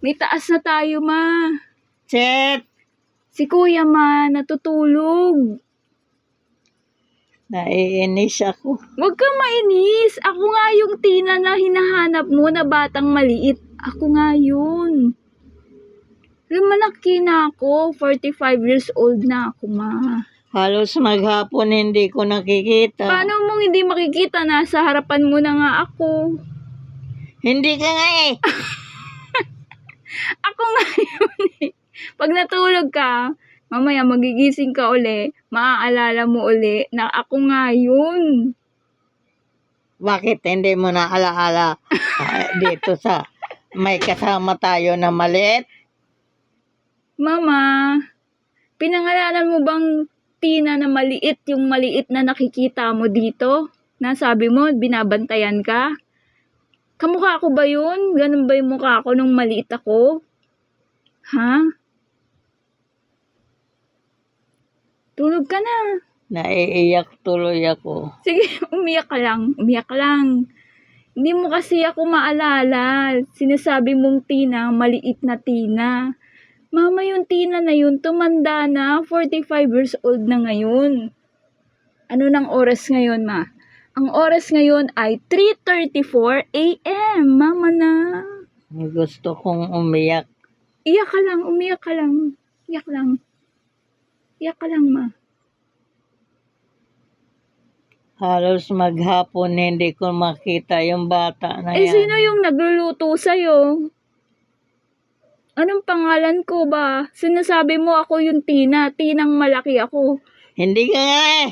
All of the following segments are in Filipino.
May taas na tayo, ma. Chet! Si kuya, ma, natutulog. Naiinis ako. Huwag kang mainis. Ako nga yung Tina na hinahanap mo na batang maliit. Ako nga yun. Lumalaki na ako. 45 years old na ako, ma. Halos maghapon hindi ko nakikita. Paano mong hindi makikita? Nasa harapan mo na nga ako. Hindi ka nga eh. Ako nga yun eh. Pag natulog ka, mamaya magigising ka uli, maaalala mo uli na ako nga yun. Bakit hindi mo na alaala dito sa may kasama tayo na maliit? Mama, pinangalanan mo bang Tina na maliit yung maliit na nakikita mo dito? Nasabi mo, binabantayan ka? Kamukha ko ba yun? Ganun ba yung mukha ko nung maliit ako? Ha? Tulog ka na. Naiiyak tuloy ako. Sige, umiyak ka lang. Umiyak ka lang. Hindi mo kasi ako maalala. Sinasabi mong Tina, maliit na Tina. Mama, yung Tina na yun, tumanda na. 45 years old na ngayon. Ano nang oras ngayon, ma? Ang oras ngayon ay 3:34 a.m. Mama na. Gusto kong umiyak. Iyak ka lang, umiyak ka lang. Iyak lang. Iyak ka lang, ma. Halos maghapon hindi ko makita yung bata na Eh, yan. sino yung nagluluto sa'yo? Anong pangalan ko ba? Sinasabi mo ako yung Tina. Tinang malaki ako. Hindi ka nga eh.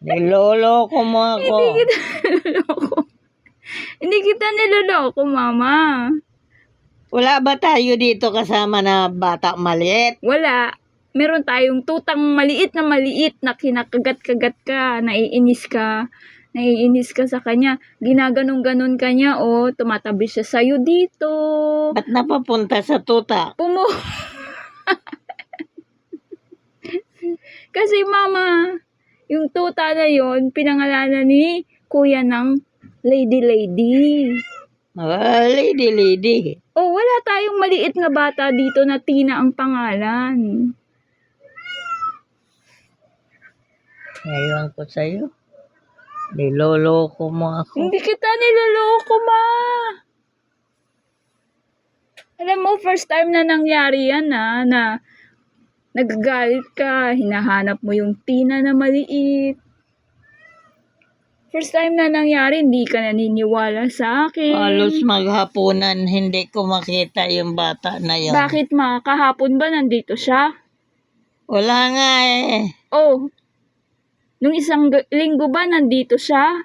Niloloko mo ako. Hindi kita niloloko. Hindi kita niloloko, mama. Wala ba tayo dito kasama na bata maliit? Wala. Meron tayong tutang maliit na kinakagat-kagat ka, naiinis ka. Naiinis ka sa kanya. Ginaganon-ganon ka niya, oh. Tumatabi siya sa'yo dito. Ba't napapunta sa tuta? Kasi mama, yung tuta na yon pinangalanan ni kuya ng lady. Lady. Oh, wala tayong maliit na bata dito na Tina ang pangalan. Ngayon ko sa'yo. Niloloko mo ako. Hindi kita niloloko, ma. Alam mo, first time na nangyari yan, na nagagalit ka, hinahanap mo yung Tina na maliit. First time na nangyari, hindi ka naniniwala sa akin. Halos maghapunan, hindi ko makita yung bata na yun. Bakit, ma? Kahapon ba nandito siya? Wala nga eh. Oh, nung isang linggo ba nandito siya?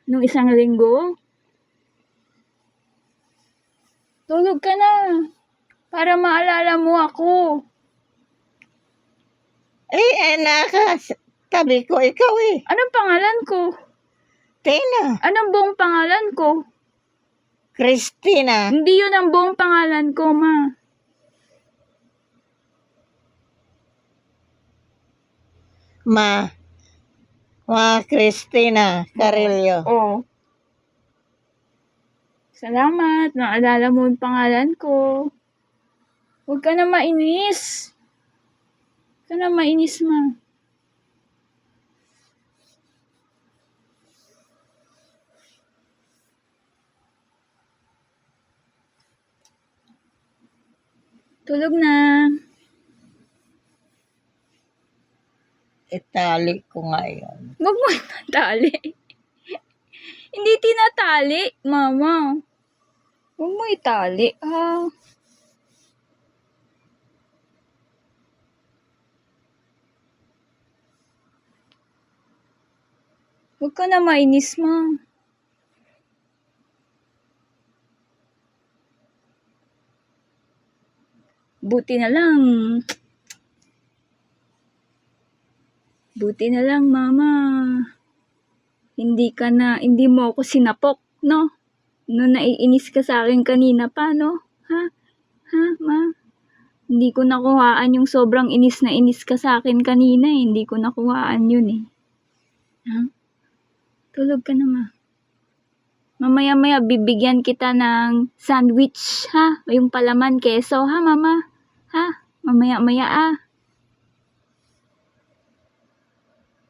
Nung isang linggo? Tulog ka na. Para maalala mo ako. Tabi ko ikaw eh. Anong pangalan ko? Tina. Anong buong pangalan ko? Christina. Hindi yun ang buong pangalan ko, ma. Ma Christina Carillo. Oh. Salamat. Naalala mo yung pangalan ko. Huwag ka na mainis. Huwag ka na mainis, ma. Tulog na. Itali ko nga yun. Huwag mo itali. Hindi tinatali, mama. Huwag mo itali, ha? Huwag ka na mainis, ma. Buti na lang, mama. Hindi mo ako sinapok, no? No, naiinis ka sa akin kanina pa, no? Ha? Ha, ma? Hindi ko nakuhaan yung sobrang inis na inis ka sa akin kanina, eh. Hindi ko nakuhaan yun, eh. Ha? Tulog ka na, ma. Mamaya-maya bibigyan kita ng sandwich, ha? Yung palaman, keso, ha, mama? Ha? Mamaya-maya, ah.